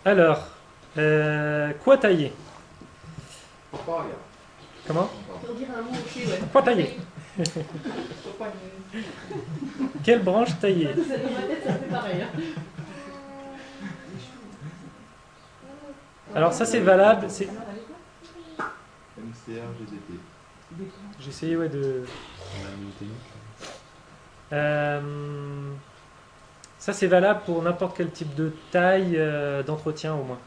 Alors, quoi tailler? Papaya. Comment? Pour dire un mot aussi, ouais. Quoi tailler? Quelle branche tailler? Dans ma tête, ça fait pareil. Hein. Alors ça c'est valable. MCR, GDT. J'ai essayé ouais, de... ça c'est valable pour n'importe quel type de taille d'entretien au moins.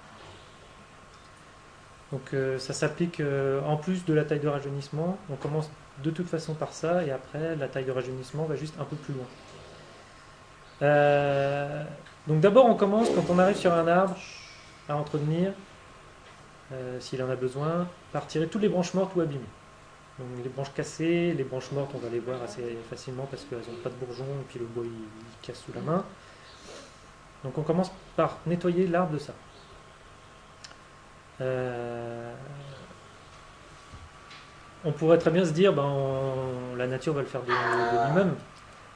Donc ça s'applique en plus de la taille de rajeunissement. On commence de toute façon par ça et après la taille de rajeunissement va juste un peu plus loin. Donc d'abord on commence quand on arrive sur un arbre à entretenir, s'il en a besoin, par tirer toutes les branches mortes ou abîmées. Donc les branches cassées, les branches mortes on va les voir assez facilement parce qu'elles n'ont pas de bourgeons et puis le bois il casse sous la main. Donc on commence par nettoyer l'arbre de ça. On pourrait très bien se dire la nature va le faire de lui-même.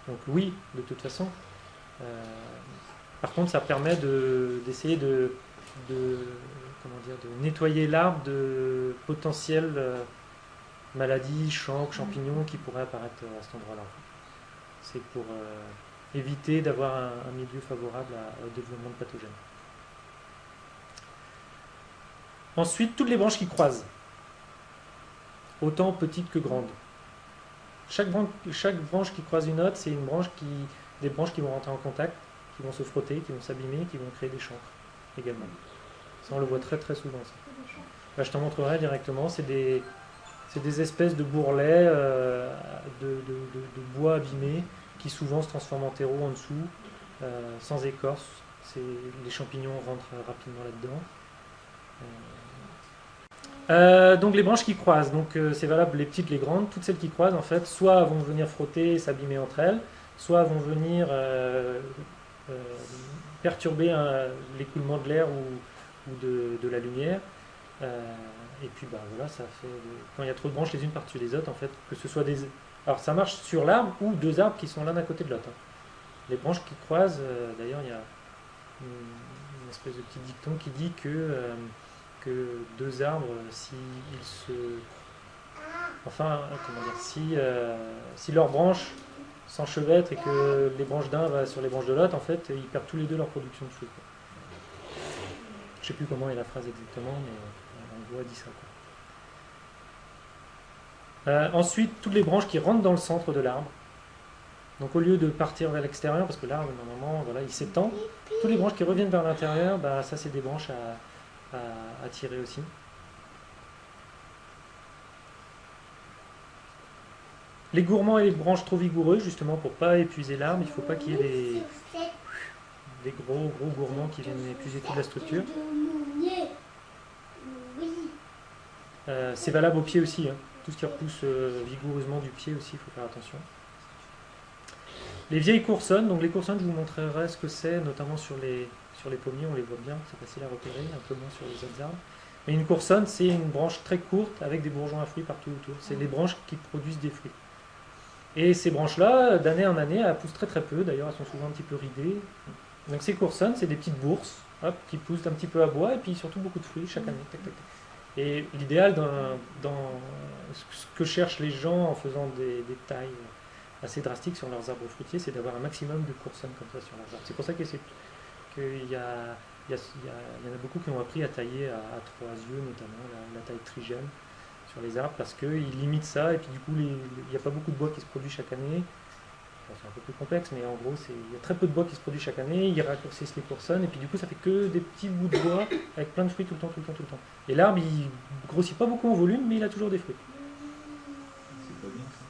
Donc oui, de toute façon. Par contre, ça permet d'essayer de nettoyer l'arbre de potentielles maladies, chancres, champignons qui pourraient apparaître à cet endroit-là. C'est pour éviter d'avoir un milieu favorable au développement de pathogènes. Ensuite, toutes les branches qui croisent, autant petites que grandes. Chaque branche qui croise une autre, c'est des branches qui vont rentrer en contact, qui vont se frotter, qui vont s'abîmer, qui vont créer des chancres également. Ça, on le voit très très souvent. Ça. Là, je t'en montrerai directement. C'est des espèces de bourrelets de bois abîmés qui souvent se transforment en terreau en dessous, sans écorce. Les champignons rentrent rapidement là-dedans. Donc les branches qui croisent, donc c'est valable les petites, les grandes, toutes celles qui croisent en fait, soit vont venir frotter et s'abîmer entre elles, soit vont venir perturber l'écoulement de l'air ou de la lumière. Et puis voilà, ça fait quand il y a trop de branches les unes par-dessus les autres en fait, que ce soit des. Alors ça marche sur l'arbre ou deux arbres qui sont l'un à côté de l'autre. Hein. Les branches qui croisent, d'ailleurs il y a une espèce de petit dicton qui dit que deux arbres, si leurs branches s'enchevêtrent et que les branches d'un vont sur les branches de l'autre, en fait, ils perdent tous les deux leur production de fruits. Je ne sais plus comment est la phrase exactement, mais en gros, elle dit ça. Ensuite, toutes les branches qui rentrent dans le centre de l'arbre. Donc au lieu de partir vers l'extérieur, parce que l'arbre, normalement, voilà, il s'étend, toutes les branches qui reviennent vers l'intérieur, ça c'est des branches à tirer aussi. Les gourmands et les branches trop vigoureuses, justement pour ne pas épuiser l'arbre, il ne faut pas qu'il y ait des gros gourmands qui viennent épuiser toute la structure. C'est valable au pied aussi, hein. Tout ce qui repousse vigoureusement du pied aussi, il faut faire attention. Les vieilles coursonnes, donc les coursonnes, je vous montrerai ce que c'est, notamment sur les pommiers, on les voit bien, c'est facile à repérer, un peu moins sur les autres arbres. Mais une coursonne, c'est une branche très courte avec des bourgeons à fruits partout autour. C'est les branches qui produisent des fruits. Et ces branches-là, d'année en année, elles poussent très très peu, d'ailleurs elles sont souvent un petit peu ridées. Donc ces coursonnes, c'est des petites bourses qui poussent un petit peu à bois et puis surtout beaucoup de fruits chaque année. Tac, tac, tac. Et l'idéal dans ce que cherchent les gens en faisant des tailles assez drastiques sur leurs arbres fruitiers, c'est d'avoir un maximum de coursonnes comme ça sur leurs arbres. C'est pour ça qu'il y en a beaucoup qui ont appris à tailler à trois yeux, notamment la taille trigène sur les arbres, parce qu'ils limitent ça, et puis du coup, il n'y a pas beaucoup de bois qui se produit chaque année. Enfin, c'est un peu plus complexe, mais en gros, il y a très peu de bois qui se produit chaque année, ils raccourcissent les coursonnes, et puis du coup, ça fait que des petits bouts de bois avec plein de fruits tout le temps, tout le temps, tout le temps. Et l'arbre, il grossit pas beaucoup en volume, mais il a toujours des fruits. C'est pas bien ça.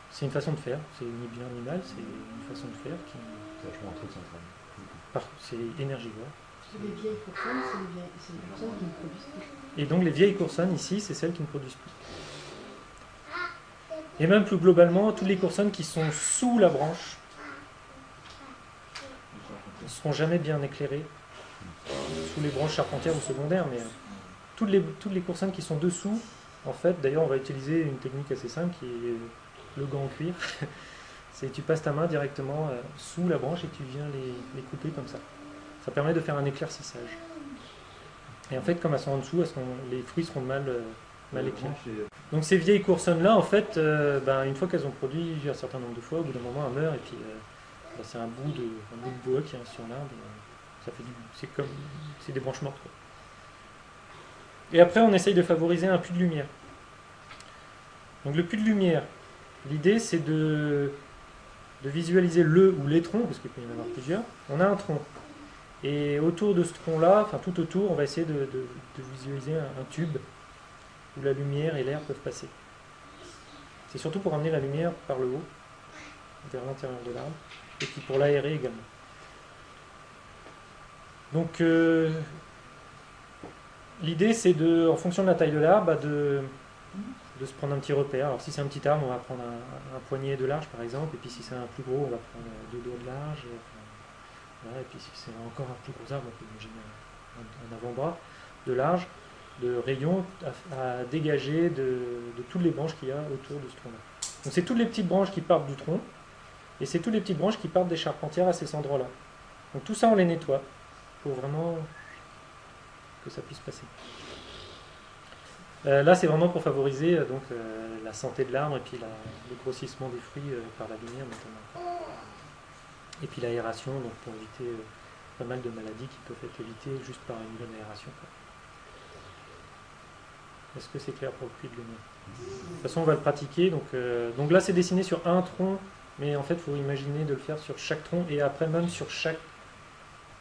C'est une façon de faire, c'est ni bien ni mal, c'est une façon de faire qui. C'est vachement très central. C'est énergivore. Les vieilles coursonnes, c'est les coursonnes qui ne produisent plus. Et donc les vieilles coursonnes ici, c'est celles qui ne produisent plus. Et même plus globalement, toutes les coursonnes qui sont sous la branche ne seront jamais bien éclairées, sous les branches charpentières ou secondaires, mais toutes les coursonnes qui sont dessous, en fait, d'ailleurs on va utiliser une technique assez simple qui est le gant en cuir. C'est tu passes ta main directement sous la branche et tu viens les couper comme ça. Ça permet de faire un éclaircissage. Et en fait, comme elles sont en dessous, les fruits seront mal éclairés. Donc ces vieilles coursonnes-là, en fait, une fois qu'elles ont produit un certain nombre de fois, au bout d'un moment, elles meurent, et puis c'est un bout de bois qui est sur l'arbre. C'est des branches mortes, quoi. Et après, on essaye de favoriser un puits de lumière. Donc le puits de lumière, l'idée c'est de visualiser le ou les troncs, parce qu'il peut y en avoir plusieurs. On a un tronc. Et autour de ce tronc-là, enfin tout autour, on va essayer de visualiser un tube où la lumière et l'air peuvent passer. C'est surtout pour amener la lumière par le haut, vers l'intérieur de l'arbre, et puis pour l'aérer également. Donc l'idée c'est en fonction de la taille de l'arbre, de se prendre un petit repère. Alors si c'est un petit arbre, on va prendre un poignet de large par exemple, et puis si c'est un plus gros, on va prendre 2 doigts de large. Voilà, et puis si c'est encore un plus gros arbre, on peut imaginer un avant-bras de large, de rayon à dégager de toutes les branches qu'il y a autour de ce tronc-là. Donc c'est toutes les petites branches qui partent du tronc, et c'est toutes les petites branches qui partent des charpentières à ces endroits-là. Donc tout ça on les nettoie, pour vraiment que ça puisse passer. Là c'est vraiment pour favoriser la santé de l'arbre et puis le grossissement des fruits par la lumière notamment. Et puis l'aération, donc pour éviter pas mal de maladies qui peuvent être évitées juste par une bonne aération. Est-ce que c'est clair pour le puits de lumière? De toute façon on va le pratiquer, donc là c'est dessiné sur un tronc, mais en fait il faut imaginer de le faire sur chaque tronc et après même sur chaque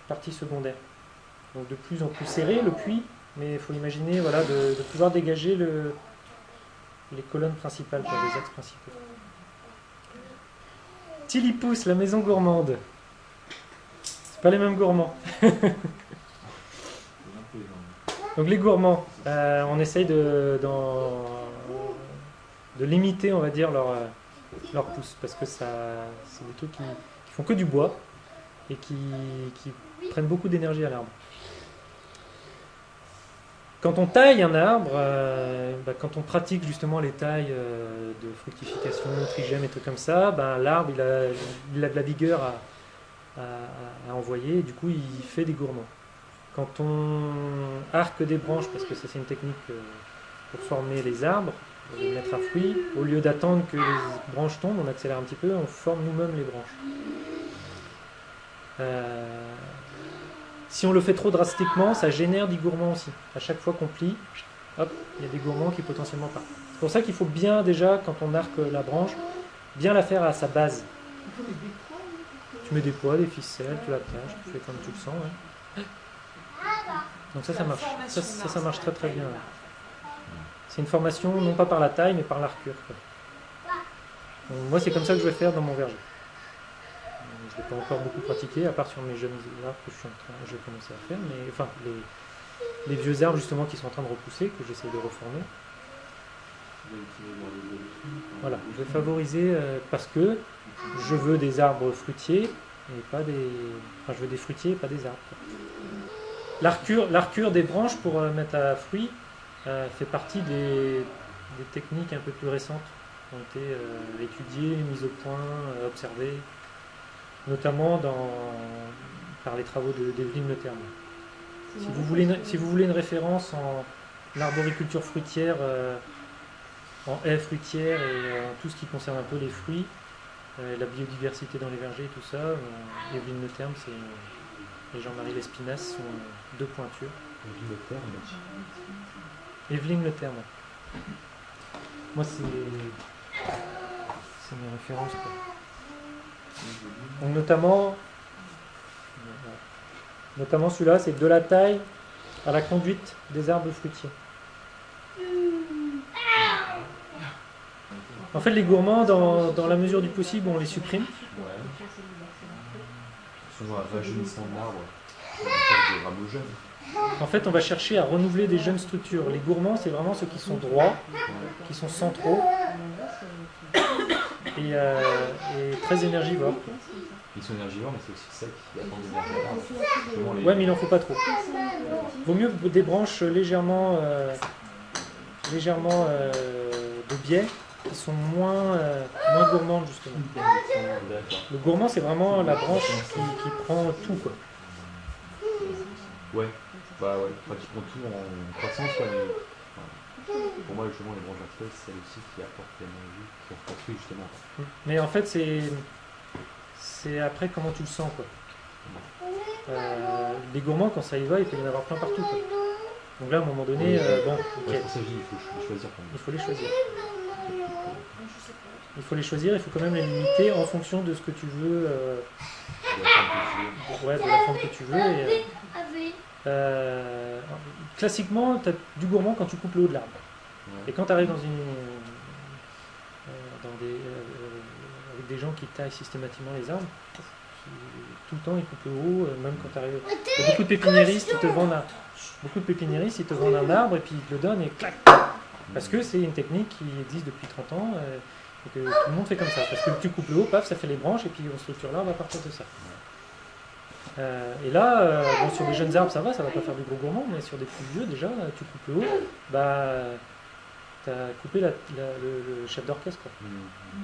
partie secondaire. Donc de plus en plus serré le puits, mais il faut imaginer de pouvoir dégager les colonnes principales, les axes principaux. Tilipous, la maison gourmande. C'est pas les mêmes gourmands. Donc les gourmands, on essaye de limiter, on va dire, leur pousse, parce que c'est des trucs qui font que du bois et qui prennent beaucoup d'énergie à l'arbre. Quand on taille un arbre, quand on pratique justement les tailles de fructification, trigème et trucs comme ça, l'arbre il a de la vigueur à envoyer, et du coup il fait des gourmands. Quand on arque des branches, parce que ça c'est une technique pour former les arbres, pour les mettre à fruits, au lieu d'attendre que les branches tombent, on accélère un petit peu, on forme nous-mêmes les branches. Si on le fait trop drastiquement, ça génère des gourmands aussi. À chaque fois qu'on plie, hop, il y a des gourmands qui potentiellement partent. C'est pour ça qu'il faut bien déjà, quand on arque la branche, bien la faire à sa base. Tu mets des poids, des ficelles, tu l'attaches, tu fais comme tu le sens. Ouais. Donc ça marche. Ça marche très très bien. Ouais. C'est une formation non pas par la taille, mais par l'arcure. Donc, moi c'est comme ça que je vais faire dans mon verger. Je ne l'ai pas encore beaucoup pratiqué, à part sur mes jeunes arbres que je vais commencer à faire, mais enfin les vieux arbres justement qui sont en train de repousser, que j'essaie de reformer. Voilà, je vais favoriser parce que je veux des arbres fruitiers et pas des. Enfin, je veux des fruitiers et pas des arbres. L'arcure des branches pour mettre à fruits fait partie des techniques un peu plus récentes qui ont été étudiées, mises au point, observées, notamment par les travaux d'Evelyne Le Terme. Si vous voulez une référence en arboriculture fruitière, en haies fruitières et tout ce qui concerne un peu les fruits, la biodiversité dans les vergers et tout ça, Evelyne Le Terme et Jean-Marie Lespinasse sont deux pointures. Evelyne Le Terme. Moi c'est mes références, quoi. Donc notamment celui-là, c'est de la taille à la conduite des arbres fruitiers. En fait, les gourmands, dans la mesure du possible, on les supprime. Ouais. Souvent un rajeunissement de l'arbre, on cherche des rameaux jeunes. En fait, on va chercher à renouveler des jeunes structures. Les gourmands, c'est vraiment ceux qui sont droits, qui sont centraux et très énergivores. Ils sont énergivores, mais c'est aussi secs, ils attendent des l'arbre. Ouais, mais il n'en faut pas trop. Vaut mieux des branches légèrement de biais qui sont moins gourmandes, justement. Le gourmand, c'est vraiment la branche qui prend tout, quoi. Ouais, bah ouais, pratiquement tout en croissance, quoi, mais pour moi, justement, les branches verticales, c'est celles aussi qui apportent l'énergie, qui reconstruit justement. Mais en fait, c'est après comment tu le sens, quoi. Les gourmands, quand ça y va, il peut y en avoir plein partout, quoi. Donc là, à un moment donné, bon, ok, Ouais, c'est pour ça que je dis, il faut les choisir quand même. il faut les choisir. Il faut les choisir, il faut quand même les limiter en fonction de ce que tu veux, De la forme que tu veux. ouais, de la forme que tu veux. Et, classiquement, tu as du gourmand quand tu coupes le haut de l'arbre. Ouais. Et quand tu arrives dans avec des gens qui taillent systématiquement les arbres, tout le temps ils coupent le haut, même quand tu arrives. Il y a beaucoup de pépiniéristes qui te vendent un arbre et puis ils te le donnent et clac. Parce que c'est une technique qui existe depuis 30 ans et que tout le monde fait comme ça. Parce que tu coupes le haut, paf, ça fait les branches et puis on structure l'arbre à partir de ça. Et là, bon, sur des jeunes arbres, ça va pas faire du gros gourmand, mais sur des plus vieux, déjà, tu coupes le haut, bah, tu as coupé le chef d'orchestre, quoi.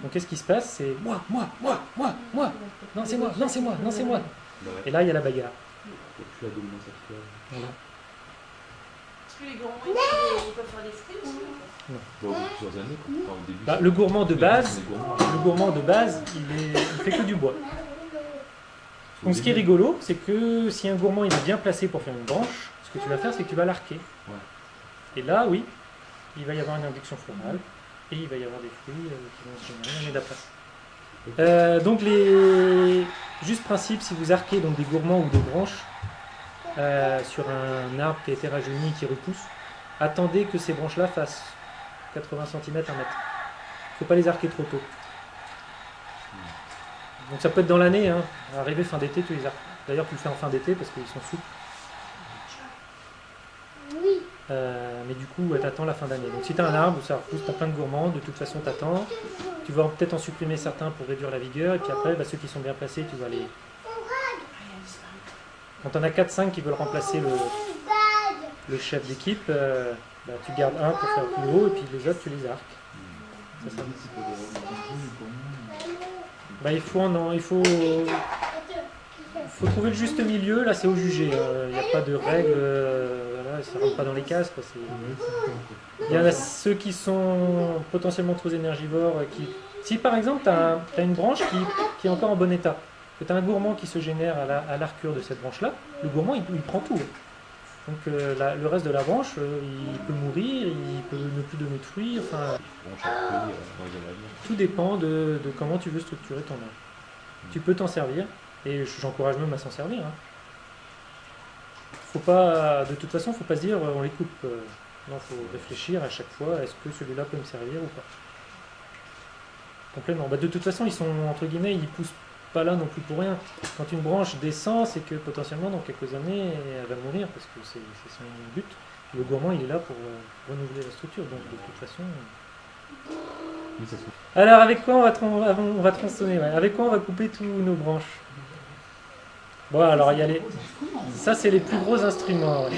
Donc, qu'est-ce qui se passe? C'est moi, non, c'est moi, non, c'est moi, non, c'est moi. Et là, il y a la bagarre. Et puis la dominance actuelle. Voilà. Est-ce que les gourmands, ils peuvent faire des fruits aussi? Bon, au bout de plusieurs années, quoi. Enfin, au début, Bah, c'est- le gourmand de base, les gourmands. il fait que du bois. Au Donc, ce qui est début, rigolo, c'est que si un gourmand il est bien placé pour faire une branche, ce que tu vas faire, c'est que tu vas l'arquer. Ouais. Et là, oui, il va y avoir une induction florale et il va y avoir des fruits qui vont se générer l'année d'après. Donc, juste principe, si vous arquez donc des gourmands ou des branches sur un arbre qui a été rajeuni et qui repousse, attendez que ces branches-là fassent 80 cm, 1 mètre. Il ne faut pas les arquer trop tôt. Donc ça peut être dans l'année, hein. Arrivé fin d'été, tu les arques. D'ailleurs, tu le fais en fin d'été parce qu'ils sont souples. Mais du coup, tu attends la fin d'année. Donc si tu as un arbre où ça repousse, tu as plein de gourmands, de toute façon, tu attends. Tu vas peut-être en supprimer certains pour réduire la vigueur. Et puis après, bah, ceux qui sont bien placés, tu vas les... Quand tu en as 4-5 qui veulent remplacer le chef d'équipe, bah, tu gardes un pour faire plus haut et puis les autres, tu les arques. Ça. Bah, il faut trouver le juste milieu. Là, c'est au jugé. Il n'y a pas de règles. Voilà, ça ne rentre pas dans les cases, quoi. Il y en a ceux qui sont potentiellement trop énergivores. Si par exemple, tu as une branche qui est encore en bon état, que tu as un gourmand qui se génère à l'arcure de cette branche-là, le gourmand, il prend tout. Donc le reste de la branche, il peut mourir, il peut ne plus donner de fruits. Enfin, Bon, chaque pays, dans les années. tout dépend de comment tu veux structurer ton arbre. Tu peux t'en servir, et j'encourage même à s'en servir. Hein. Faut pas, de toute façon, il ne faut pas se dire on les coupe. Non, il faut réfléchir à chaque fois, est-ce que celui-là peut me servir ou pas. Complètement. Bah, de toute façon, ils sont, entre guillemets, ils poussent pas là non plus pour rien. Quand une branche descend, c'est que potentiellement, dans quelques années, elle va mourir, parce que c'est son but. Le gourmand, il est là pour renouveler la structure, donc de toute façon... Oui, ça se fait. Alors, avec quoi on va tronçonner, ouais. Avec quoi on va couper tous nos branches? Bon, alors, il y a les... Ça, c'est les plus gros instruments. Ouais.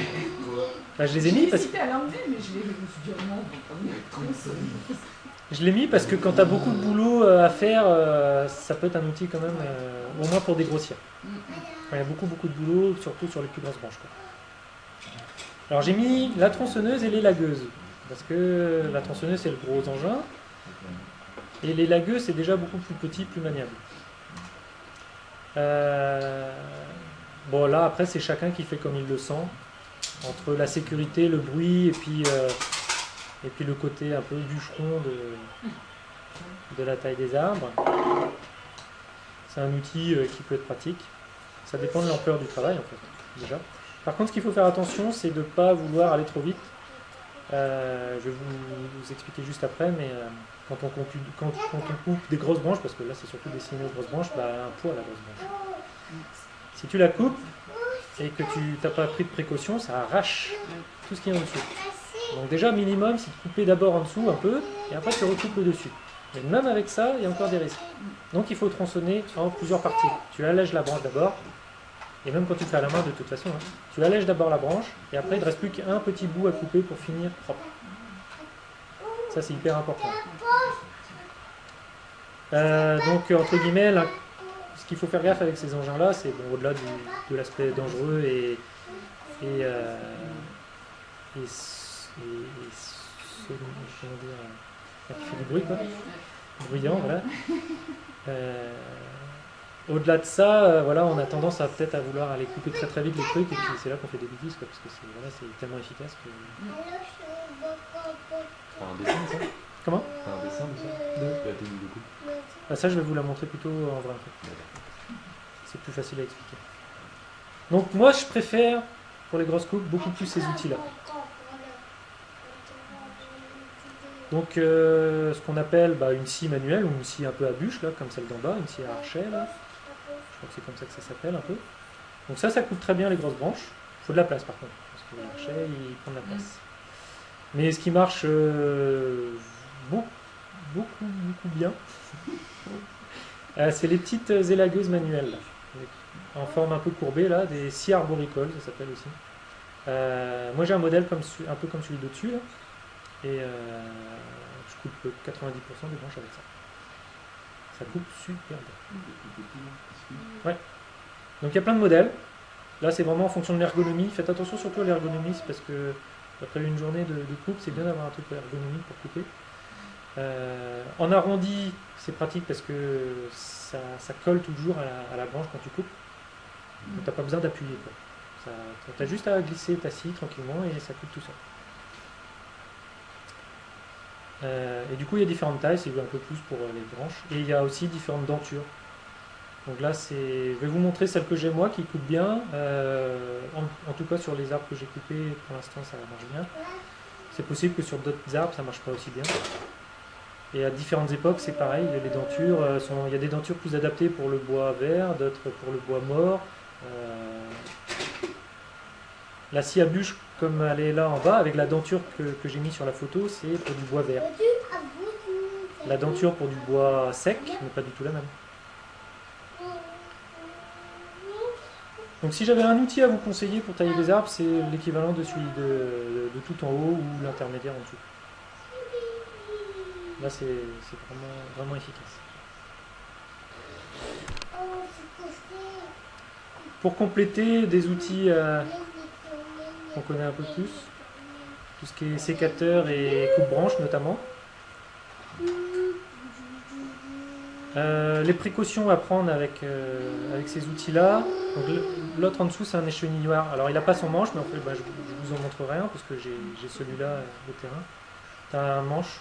Bah, je les ai mis parce que... J'hésitais à l'enlever, mais je me suis dit, oh non, on va pas me mettre trop. Je l'ai mis parce que quand tu as beaucoup de boulot à faire, ça peut être un outil quand même, au moins pour dégrossir. Quand il y a beaucoup de boulot, surtout sur les plus grosses branches, quoi. Alors j'ai mis la tronçonneuse et les lagueuses, parce que la tronçonneuse c'est le gros engin, et les lagueuses c'est déjà beaucoup plus petit, plus maniable. Bon là après c'est chacun qui fait comme il le sent, entre la sécurité, le bruit, et puis le côté un peu bûcheron de la taille des arbres. C'est un outil qui peut être pratique. Ça dépend de l'ampleur du travail en fait, déjà. Par contre, ce qu'il faut faire attention, c'est de ne pas vouloir aller trop vite. Je vais vous expliquer juste après, mais quand on coupe des grosses branches, parce que là c'est surtout destiné aux grosses branches, bah, un poids la grosse branche. Si tu la coupes et que tu n'as pas pris de précaution, ça arrache tout ce qui est en dessous. Donc déjà, minimum, c'est de couper d'abord en dessous un peu, et après tu recoupes le dessus. Mais même avec ça, il y a encore des risques. Donc il faut tronçonner en plusieurs parties. Tu allèges la branche d'abord, et même quand tu le fais à la main de toute façon, hein, tu allèges d'abord la branche, et après il ne reste plus qu'un petit bout à couper pour finir propre. Ça c'est hyper important. Donc entre guillemets, là, ce qu'il faut faire gaffe avec ces engins-là, c'est bon, au-delà de l'aspect dangereux et comment dire, qui fait du bruit, quoi. Bruyant, voilà. Au-delà de ça, voilà, on a tendance à peut-être à vouloir aller couper très très vite les trucs, et puis c'est là qu'on fait des bêtises, quoi, parce que c'est tellement efficace que... T'as un dessin de ça? Comment? T'as un dessin de ça? De... La technique de coupe? Ah, ça, je vais vous la montrer plutôt en vrai. En fait. C'est plus facile à expliquer. Donc moi, je préfère, pour les grosses coupes, beaucoup plus ces outils-là. Donc ce qu'on appelle une scie manuelle, ou une scie un peu à bûche, là, comme celle d'en bas, une scie à archet, là. Je crois que c'est comme ça que ça s'appelle un peu. Donc ça coupe très bien les grosses branches. Il faut de la place par contre, parce que l'archet, il prend de la place. Mais ce qui marche beaucoup bien, c'est les petites élagueuses manuelles, là, en forme un peu courbée, là, des scies arboricoles, ça s'appelle aussi. Moi j'ai un modèle un peu comme celui d'au-dessus, là, et je coupe 90% des branches avec ça. Ça coupe super bien. Ouais. Donc il y a plein de modèles. Là c'est vraiment en fonction de l'ergonomie. Faites attention surtout à l'ergonomie, c'est parce que après une journée de coupe, c'est bien d'avoir un truc ergonomique pour couper. En arrondi, c'est pratique parce que ça colle toujours à la branche quand tu coupes. Donc t'as pas besoin d'appuyer. T'as juste à glisser ta scie tranquillement et ça coupe tout seul. Et du coup il y a différentes tailles, c'est un peu plus pour les branches. Et il y a aussi différentes dentures. Donc là je vais vous montrer celle que j'ai moi qui coupe bien. En tout cas sur les arbres que j'ai coupés, pour l'instant ça marche bien. C'est possible que sur d'autres arbres ça marche pas aussi bien. Et à différentes époques c'est pareil, les dentures il y a des dentures plus adaptées pour le bois vert, d'autres pour le bois mort. La scie à bûche, comme elle est là en bas, avec la denture que j'ai mis sur la photo, c'est pour du bois vert. La denture pour du bois sec n'est pas du tout la même. Donc si j'avais un outil à vous conseiller pour tailler des arbres, c'est l'équivalent de celui de tout en haut ou l'intermédiaire en dessous. Là c'est vraiment efficace. Pour compléter des outils qu'on connaît un peu plus, tout ce qui est sécateur et coupe-branche notamment. Les précautions à prendre avec ces outils-là. L'autre en dessous c'est un échenilloir. Alors il n'a pas son manche, mais en fait je vous en montrerai un parce que j'ai celui-là au terrain. Tu as un manche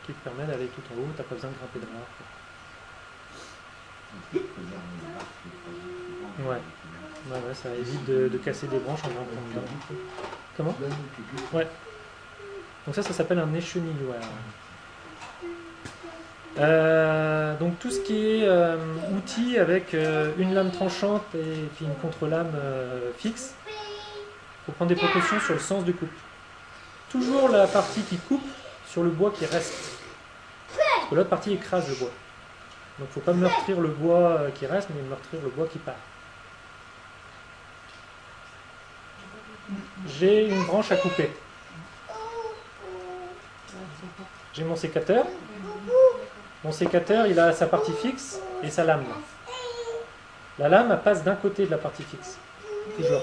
qui te permet d'aller tout en haut, tu n'as pas besoin de grimper de l'arbre. Ouais. Ouais, ça évite de casser des branches en grimpant dedans. Comment? Ouais. Donc ça s'appelle un échenilloir. Donc tout ce qui est outils avec une lame tranchante et puis une contre-lame fixe, il faut prendre des précautions sur le sens de coupe. Toujours la partie qui coupe sur le bois qui reste. Parce que l'autre partie écrase le bois. Donc il ne faut pas meurtrir le bois qui reste, mais meurtrir le bois qui part. J'ai une branche à couper. J'ai mon sécateur. Mon sécateur, il a sa partie fixe et sa lame. La lame, elle passe d'un côté de la partie fixe. Toujours.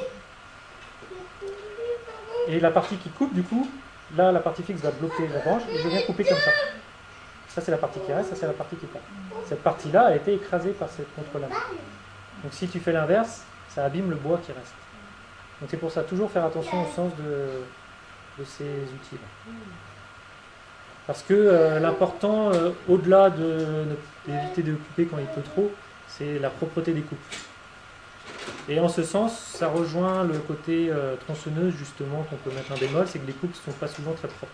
Et la partie qui coupe, du coup, là, la partie fixe va bloquer la branche et je viens couper comme ça. Ça, c'est la partie qui reste, ça, c'est la partie qui part. Cette partie-là a été écrasée par cette contre-lame. Donc si tu fais l'inverse, ça abîme le bois qui reste. Donc c'est pour ça, toujours faire attention au sens de ces outils-là. Parce que l'important, au-delà d'éviter de couper quand il pleut trop, c'est la propreté des coupes. Et en ce sens, ça rejoint le côté tronçonneuse, justement, qu'on peut mettre un bémol, c'est que les coupes ne sont pas souvent très propres.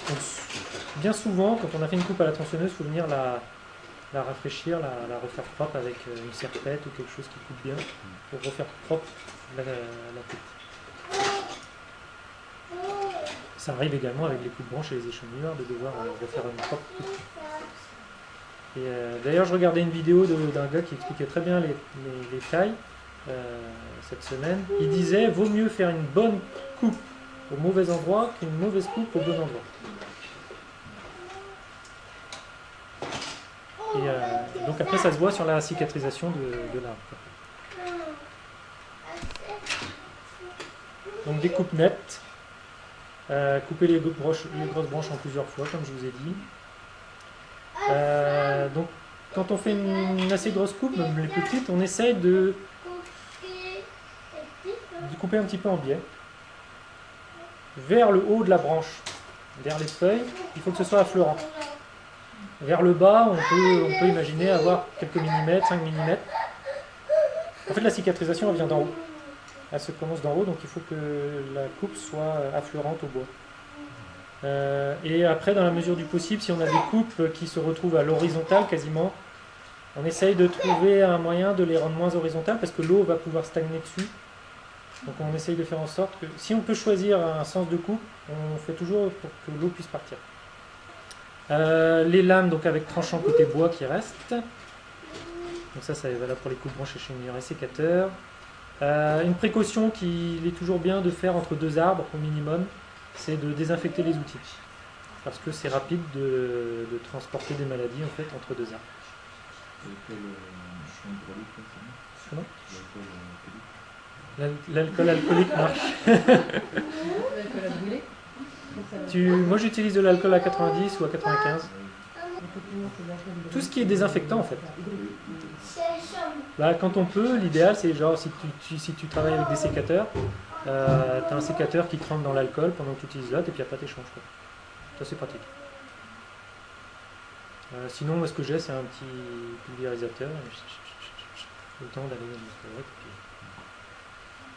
Donc, bien souvent, quand on a fait une coupe à la tronçonneuse, il faut venir la rafraîchir, la refaire propre avec une serpette ou quelque chose qui coupe bien, pour refaire propre la coupe. Ça arrive également avec les coupes-branches et les échenilloirs de devoir refaire une propre coupe. Et d'ailleurs, je regardais une vidéo d'un gars qui expliquait très bien les tailles cette semaine. Il disait vaut mieux faire une bonne coupe au mauvais endroit qu'une mauvaise coupe au bon endroit. Et donc après, ça se voit sur la cicatrisation de l'arbre. Donc des coupes nettes. Couper les grosses branches en plusieurs fois, comme je vous ai dit. Donc quand on fait une assez grosse coupe, même les plus petites, on essaye de couper un petit peu en biais. Vers le haut de la branche, vers les feuilles, il faut que ce soit affleurant. Vers le bas, on peut imaginer avoir quelques millimètres, 5 mm. En fait, la cicatrisation, elle vient d'en haut. Elle se commence d'en haut, donc il faut que la coupe soit affleurante au bois. Et après, dans la mesure du possible, si on a des coupes qui se retrouvent à l'horizontale quasiment, on essaye de trouver un moyen de les rendre moins horizontales parce que l'eau va pouvoir stagner dessus. Donc on essaye de faire en sorte que, si on peut choisir un sens de coupe, on fait toujours pour que l'eau puisse partir. Les lames donc avec tranchant côté bois qui restent. Donc ça est valable pour les coupes branches échenillères et sécateurs. Une précaution qu'il est toujours bien de faire entre deux arbres au minimum, c'est de désinfecter les outils. Parce que c'est rapide de transporter des maladies en fait entre deux arbres. Comment ? L'alcool alcoolique marche. L'alcool à brûler. Moi j'utilise de l'alcool à 90 ou à 95. Tout ce qui est désinfectant en fait. Là, quand on peut, l'idéal c'est genre si tu travailles avec des sécateurs, tu as un sécateur qui trempe dans l'alcool pendant que tu utilises l'autre et puis après tu échanges. Ça c'est pratique. Sinon moi ce que j'ai c'est un petit pulvérisateur. Le temps d'aller dans le toilette.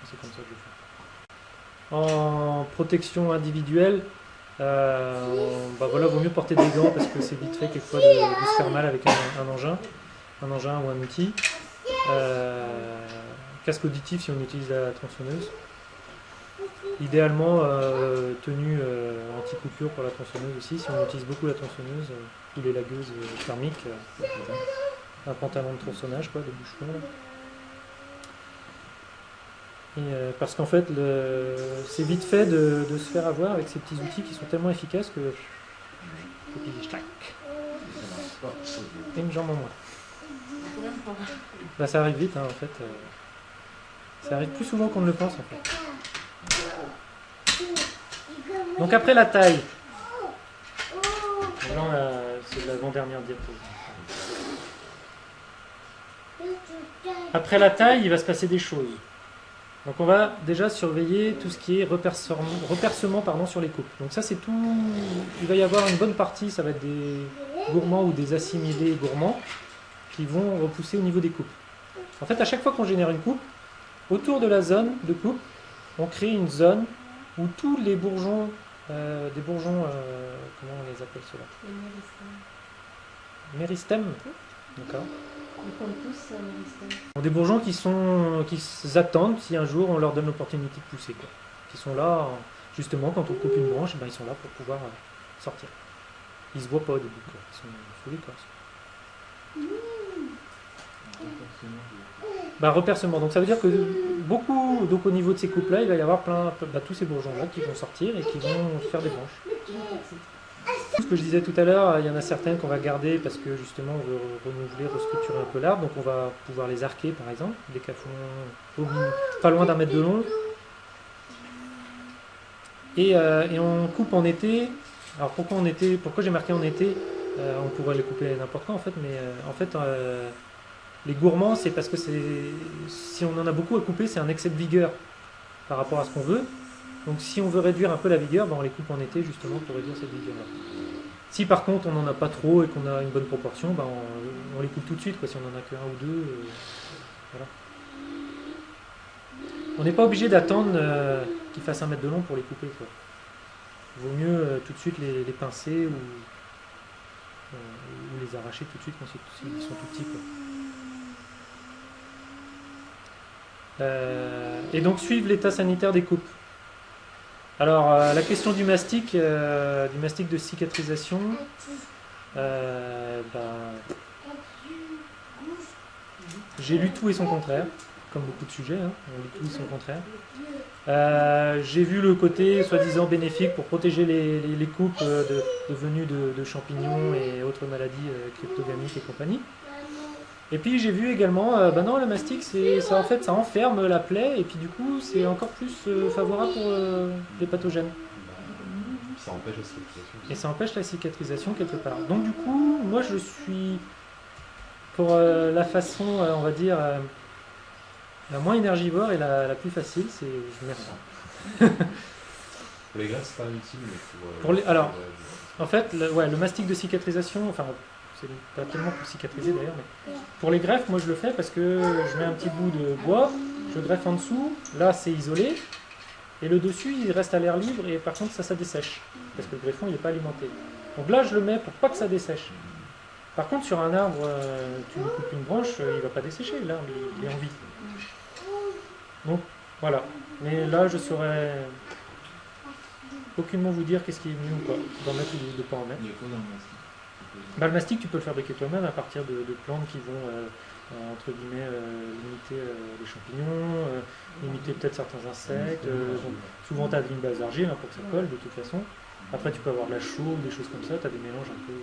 C'est comme ça que je fais. En protection individuelle, vaut mieux porter des gants parce que c'est vite fait quelquefois de se faire mal avec un engin ou un outil. Casque auditif si on utilise la tronçonneuse. Idéalement, tenue anti-coupure pour la tronçonneuse aussi. Si on utilise beaucoup la tronçonneuse ou les lagueuses thermiques, un pantalon de tronçonnage, des bouchons. Parce qu'en fait, c'est vite fait de se faire avoir avec ces petits outils qui sont tellement efficaces que... Et puis, et une jambe en moins. Ça arrive vite, en fait. Ça arrive plus souvent qu'on ne le pense, en fait. Donc après la taille. Là, c'est l'avant-dernière diapo. Après la taille, il va se passer des choses. Donc on va déjà surveiller tout ce qui est repercement sur les coupes. Donc ça c'est tout, il va y avoir une bonne partie, ça va être des gourmands ou des assimilés gourmands qui vont repousser au niveau des coupes. En fait à chaque fois qu'on génère une coupe, autour de la zone de coupe, on crée une zone où tous les bourgeons, comment on les appelle ceux-là ? Méristèmes. D'accord. Des bourgeons qui attendent si un jour on leur donne l'opportunité de pousser. Qui sont là, justement, quand on coupe une branche, ils sont là pour pouvoir sortir. Ils se voient pas au début. Ils sont foulés. Repercement. Donc ça veut dire que donc au niveau de ces coupes-là, il va y avoir tous ces bourgeons-là qui vont sortir et qui vont faire des branches. Ce que je disais tout à l'heure, il y en a certaines qu'on va garder parce que justement on veut renouveler, restructurer un peu l'arbre, donc on va pouvoir les arquer par exemple, des cafons pas loin d'1 mètre de long. Et on coupe en été. Alors pourquoi j'ai marqué en été? On pourrait les couper n'importe quand en fait, mais les gourmands c'est parce que si on en a beaucoup à couper, c'est un excès de vigueur par rapport à ce qu'on veut. Donc si on veut réduire un peu la vigueur, on les coupe en été justement pour réduire cette vigueur-là. Si par contre on n'en a pas trop et qu'on a une bonne proportion, on les coupe tout de suite, si on n'en a qu'un ou deux. Voilà. On n'est pas obligé d'attendre qu'ils fassent 1 mètre de long pour les couper. Il vaut mieux tout de suite les pincer ou les arracher tout de suite quand ils sont tout petits. Et donc suivre l'état sanitaire des coupes. Alors, la question du mastic de cicatrisation, j'ai lu tout et son contraire, comme beaucoup de sujets, on lit tout et son contraire. J'ai vu le côté soi-disant bénéfique pour protéger les coupes de venue de champignons et autres maladies cryptogamiques et compagnie. Et puis j'ai vu également, bah non, le mastic, ça en fait, ça enferme la plaie et puis du coup, c'est encore plus favorable pour les pathogènes. Ça empêche la cicatrisation. Et ça empêche la cicatrisation quelque part. Donc du coup, moi je suis pour la façon, on va dire, la moins énergivore et la plus facile, c'est je mets rien. Pour les greffes, c'est pas utile, mais Alors, en fait, le mastic de cicatrisation, enfin, c'est pas tellement pour cicatriser d'ailleurs, mais pour les greffes, moi je le fais parce que je mets un petit bout de bois, je greffe en dessous, là c'est isolé, et le dessus il reste à l'air libre, et par contre ça dessèche, parce que le greffon il n'est pas alimenté. Donc là je le mets pour pas que ça dessèche. Par contre sur un arbre, tu coupes une branche, il va pas dessécher, l'arbre il est en vie. Donc voilà, mais là je saurais aucunement vous dire qu'est-ce qui est mieux ou pas, d'en mettre ou de ne pas en mettre. Il y a quoi dans le mastic? Le mastic, tu peux le fabriquer toi-même à partir de plantes qui vont, entre guillemets, limiter les champignons, limiter peut-être certains insectes. Donc, souvent, tu as une base d'argile pour que ça colle, de toute façon. Après, tu peux avoir de la chaux, des choses comme ça. Tu as des mélanges un peu.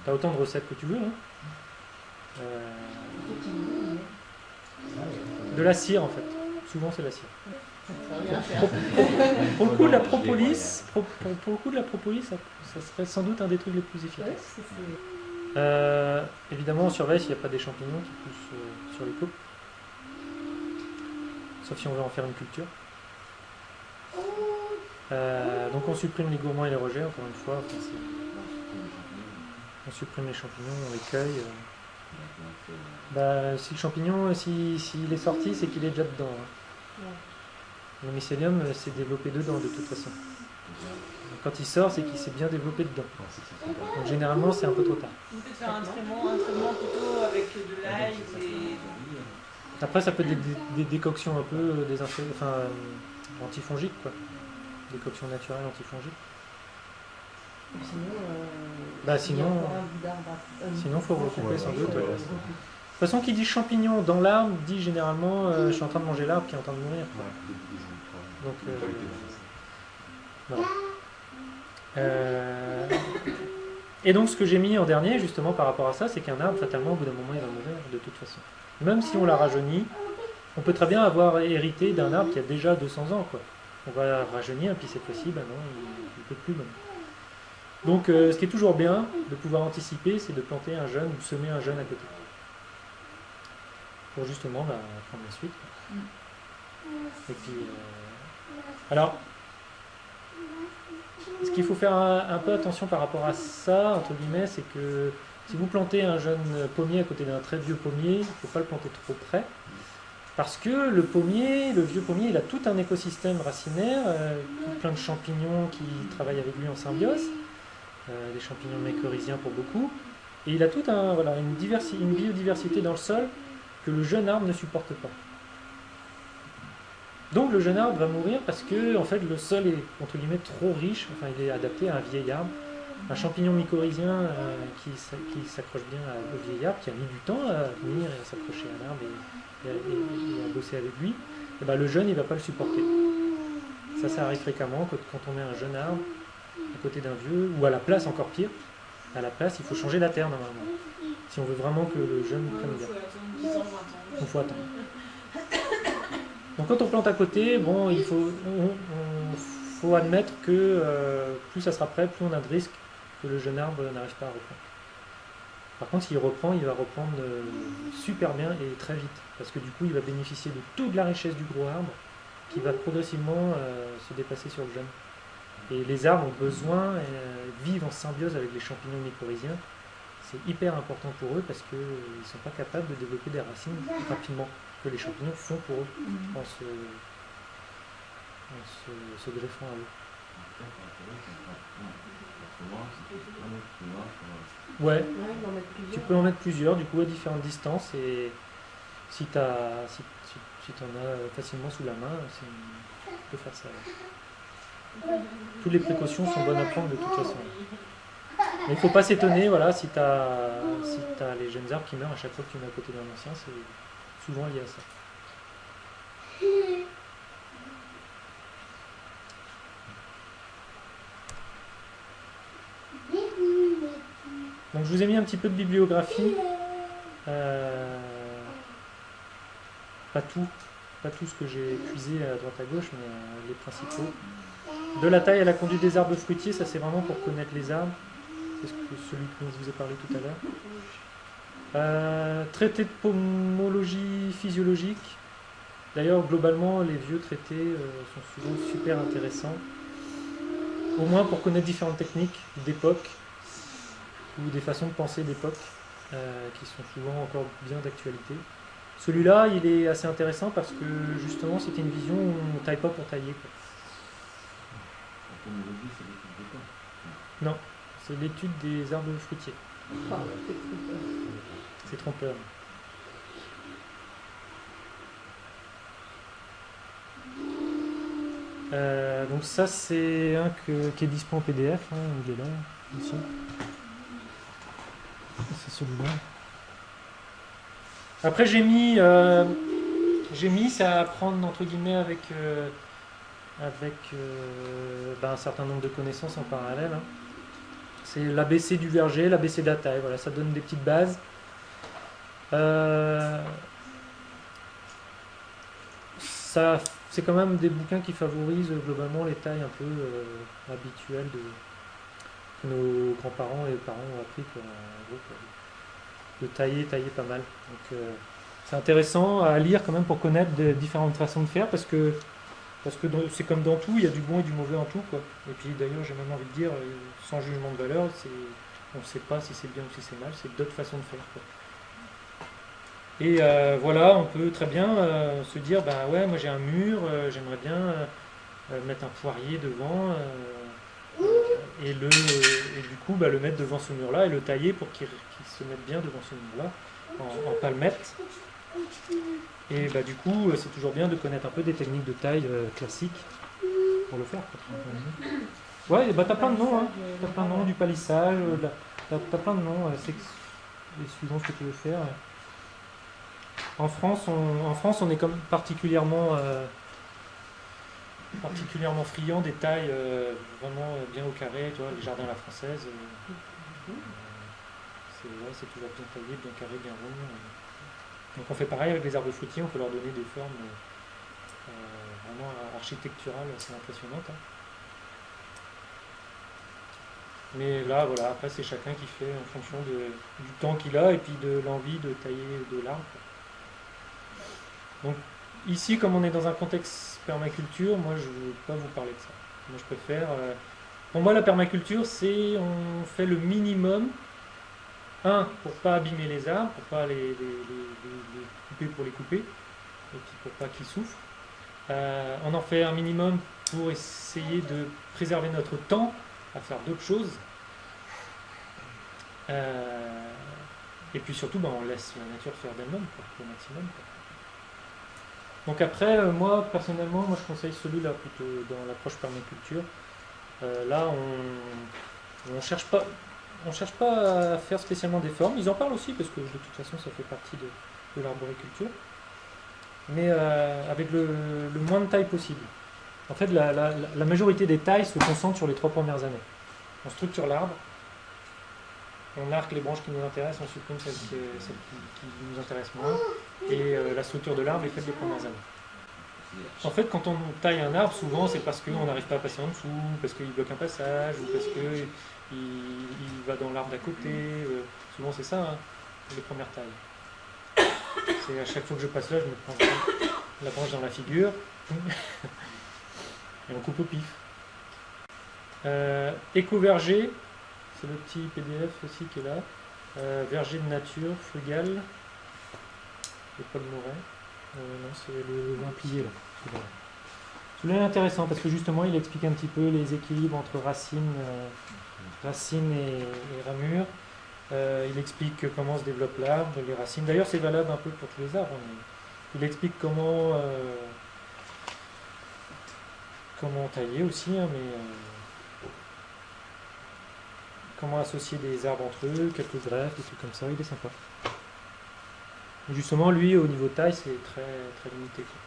Tu as autant de recettes que tu veux. Hein. De la cire, en fait. Souvent, c'est la cire. Pour le coup de la propolis, ça serait sans doute un des trucs les plus efficaces. Évidemment, on surveille s'il n'y a pas des champignons qui poussent sur les coupes. Sauf si on veut en faire une culture. Donc on supprime les gourmands et les rejets, encore une fois. On supprime les champignons, on les cueille. Si le champignon, s'il est sorti, c'est qu'il est déjà dedans. Hein. Le mycélium s'est développé dedans de toute façon. Quand il sort, c'est qu'il s'est bien développé dedans. Donc généralement, c'est un peu trop tard. Peut-être faire un traitement plutôt avec de l'ail ou des... Après, ça peut être des décoctions un peu antifongiques, quoi. Décoctions naturelles antifongiques. Sinon, il faut recouper sans doute. De toute façon, qui dit champignon dans l'arbre dit généralement je suis en train de manger l'arbre qui est en train de mourir. Donc, voilà. Et donc, ce que j'ai mis en dernier, justement, par rapport à ça, c'est qu'un arbre, fatalement, au bout d'un moment, il va mourir de toute façon. Même si on l'a rajeuni, on peut très bien avoir hérité d'un arbre qui a déjà 200 ans, quoi. On va rajeunir, et puis cette fois-ci, non, il ne peut plus. Donc, ce qui est toujours bien de pouvoir anticiper, c'est de planter un jeune ou semer un jeune à côté. Pour justement prendre la suite. Et puis, alors, ce qu'il faut faire un peu attention par rapport à ça, entre guillemets, c'est que si vous plantez un jeune pommier à côté d'un très vieux pommier, il ne faut pas le planter trop près. Parce que le vieux pommier, il a tout un écosystème racinaire, plein de champignons qui travaillent avec lui en symbiose, des champignons mycorhiziens pour beaucoup, et il a toute une biodiversité dans le sol que le jeune arbre ne supporte pas. Donc le jeune arbre va mourir parce que en fait, le sol est entre guillemets trop riche, il est adapté à un vieil arbre. Un champignon mycorhizien qui s'accroche bien au vieil arbre, qui a mis du temps à venir et à s'accrocher à l'arbre et à bosser avec lui, et le jeune il ne va pas le supporter. Ça arrive fréquemment quand on met un jeune arbre à côté d'un vieux, ou à la place encore pire. À la place, il faut changer la terre normalement. Si on veut vraiment que le jeune prenne bien. Il faut attendre. Donc quand on plante à côté, il faut admettre que plus ça sera prêt, plus on a de risques que le jeune arbre n'arrive pas à reprendre. Par contre, s'il reprend, il va reprendre super bien et très vite. Parce que du coup, il va bénéficier de toute la richesse du gros arbre qui va progressivement se dépasser sur le jeune. Et les arbres ont besoin, vivent en symbiose avec les champignons mycorhiziens. C'est hyper important pour eux parce qu'ils ne sont pas capables de développer des racines rapidement, que les champignons font pour eux en se greffant à eux. Ouais, tu peux en mettre plusieurs, du coup à différentes distances, et si tu en as facilement sous la main, tu peux faire ça. Toutes les précautions sont bonnes à prendre de toute façon. Mais il ne faut pas s'étonner, si tu as les jeunes arbres qui meurent à chaque fois que tu mets à côté d'un ancien, c'est souvent lié à ça. Donc je vous ai mis un petit peu de bibliographie. pas tout ce que j'ai puisé à droite à gauche, mais les principaux. De la taille à la conduite des arbres fruitiers, ça c'est vraiment pour connaître les arbres. C'est celui dont je vous ai parlé tout à l'heure. Traité de pomologie physiologique. D'ailleurs, globalement, les vieux traités sont souvent super intéressants. Au moins pour connaître différentes techniques d'époque ou des façons de penser d'époque qui sont souvent encore bien d'actualité. Celui-là, il est assez intéressant parce que justement, c'était une vision où on ne taille pas pour tailler, quoi. La pomologie, c'est l'étude des temps. Non, c'est l'étude des arbres fruitiers. Ah, c'est trop peur. C'est trompeur. Donc ça, c'est un qui est dispo en PDF, hein, il est là, ici. C'est celui-là. Après, j'ai mis ça à prendre entre guillemets avec un certain nombre de connaissances en parallèle, hein. C'est l'ABC du verger, l'ABC de la taille. Voilà, ça donne des petites bases. C'est quand même des bouquins qui favorisent globalement les tailles un peu habituelles que nos grands-parents et parents ont appris, quoi, en gros, quoi, de tailler pas mal. Donc c'est intéressant à lire quand même pour connaître des différentes façons de faire parce que c'est comme dans tout, il y a du bon et du mauvais en tout, quoi. Et puis d'ailleurs, j'ai même envie de dire, sans jugement de valeur, on ne sait pas si c'est bien ou si c'est mal, c'est d'autres façons de faire, quoi. Et voilà, on peut très bien se dire, bah ouais, moi j'ai un mur, j'aimerais bien mettre un poirier devant, et du coup le mettre devant ce mur-là et le tailler pour qu'il se mette bien devant ce mur-là, en palmette. Et bah, du coup, c'est toujours bien de connaître un peu des techniques de taille classiques pour le faire, quoi. Ouais, bah, t'as plein de noms, hein. T'as plein de noms, du palissage, t'as plein de noms, c'est suivant ce que tu veux faire. En France, on est comme particulièrement friand des tailles vraiment bien au carré, tu vois, les jardins à la française. C'est toujours bien taillé, bien carré, bien rond. Donc on fait pareil avec les arbres fruitiers, on peut leur donner des formes vraiment architecturales assez impressionnantes, hein. Mais là, voilà, après c'est chacun qui fait en fonction du temps qu'il a et puis de l'envie de tailler de l'arbre. Donc ici, comme on est dans un contexte permaculture, moi je ne veux pas vous parler de ça. Moi je préfère... pour moi la permaculture, c'est on fait le minimum. Pour pas abîmer les arbres, pour pas les couper pour les couper, et puis pour pas qu'ils souffrent. On en fait un minimum pour essayer de préserver notre temps à faire d'autres choses. Et puis surtout, on laisse la nature faire d'elle-même, au maximum, quoi. Donc après, moi personnellement, je conseille celui-là plutôt dans l'approche permaculture. Là, on cherche pas à faire spécialement des formes. Ils en parlent aussi parce que de toute façon ça fait partie de l'arboriculture. Mais avec le moins de taille possible. En fait, la majorité des tailles se concentrent sur les 3 premières années. On structure l'arbre, on arque les branches qui nous intéressent, on supprime celles qui nous intéressent moins, et la structure de l'arbre est faite les premières années. En fait, quand on taille un arbre, souvent c'est parce qu'on n'arrive pas à passer en dessous, parce qu'il bloque un passage, ou parce qu'il va dans l'arbre d'à côté. Souvent c'est ça, hein, les premières tailles. C'est à chaque fois que je passe là, je me prends la branche dans la figure, et on coupe au pif. Éco-verger, c'est le petit PDF aussi qui est là. Verger de nature, frugal, de Paul Moret. Non, c'est le vin plié là. Celui-là est intéressant parce que justement il explique un petit peu les équilibres entre racines et ramures. Il explique comment se développe l'arbre, les racines. D'ailleurs c'est valable un peu pour tous les arbres. Il explique comment tailler aussi, hein, mais comment associer des arbres entre eux, quelques greffes, des trucs comme ça, il est sympa. Et justement, lui, au niveau taille, c'est très, très limité, quoi.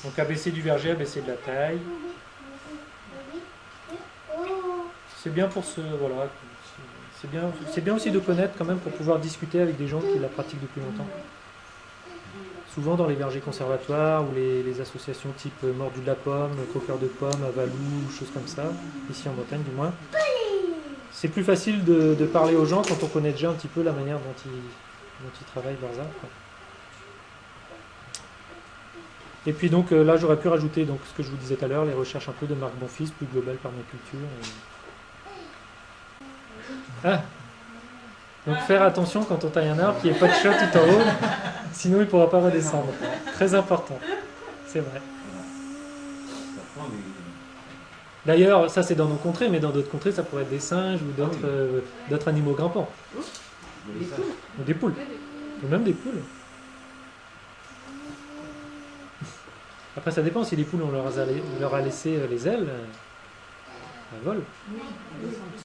Donc ABC du verger, ABC de la taille. C'est bien pour ce... Voilà, C'est bien aussi de connaître quand même pour pouvoir discuter avec des gens qui la pratiquent depuis longtemps. Souvent dans les vergers conservatoires ou les associations type Mordu de la Pomme, Croqueur de Pommes, Avalou, choses comme ça, ici en Bretagne du moins. C'est plus facile de parler aux gens quand on connaît déjà un petit peu la manière dont ils travaillent leurs arbres, quoi. Et puis donc là j'aurais pu rajouter donc, ce que je vous disais tout à l'heure, les recherches un peu de Marc Bonfils, plus globales permaculture. Ah. Donc faire attention quand on taille un arbre qu'il n'y ait pas de chat tout en haut, sinon il ne pourra pas redescendre. Très important, c'est vrai. D'ailleurs, ça c'est dans nos contrées, mais dans d'autres contrées ça pourrait être des singes ou d'autres animaux grimpants. Ou des poules. Ou même des poules. Après ça dépend, si les poules on leur a laissé les ailes, elles volent.